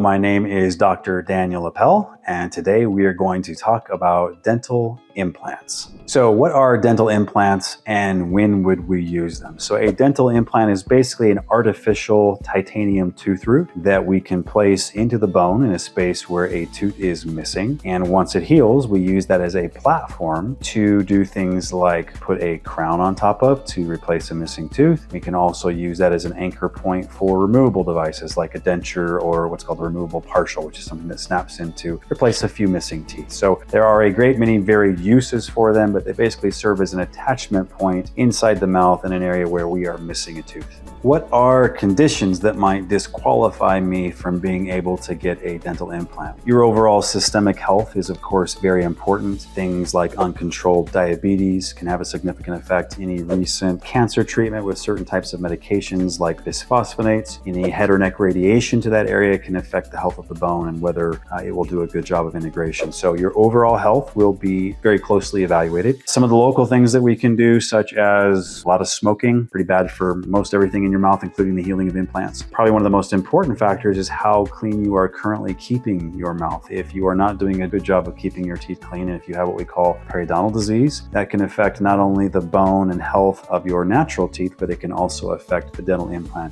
my name is Dr. Daniel Appel, and today we are going to talk about dental implants. So what are dental implants and when would we use them? So a dental implant is basically an artificial titanium tooth root that we can place into the bone in a space where a tooth is missing. And once it heals, we use that as a platform to do things like put a crown on top of to replace a missing tooth. We can also use that as an anchor point for removable devices like a denture or what's called a removable partial, which is something that snaps in to replace a few missing teeth. So there are a great many varied uses for them, but they basically serve as an attachment point inside the mouth in an area where we are missing a tooth. What are conditions that might disqualify me from being able to get a dental implant? Your overall systemic health is of course very important. Things like uncontrolled diabetes can have a significant effect. Any recent cancer treatment with certain types of medications like bisphosphonates, any head or neck radiation to that area can affect the health of the bone and whether it will do a good job of integration. So your overall health will be very closely evaluated. Some of the local things that we can do, such as a lot of smoking, pretty bad for most everything in your mouth, including the healing of implants. Probably one of the most important factors is how clean you are currently keeping your mouth. If you are not doing a good job of keeping your teeth clean, and if you have what we call periodontal disease, that can affect not only the bone and health of your natural teeth, but it can also affect the dental implant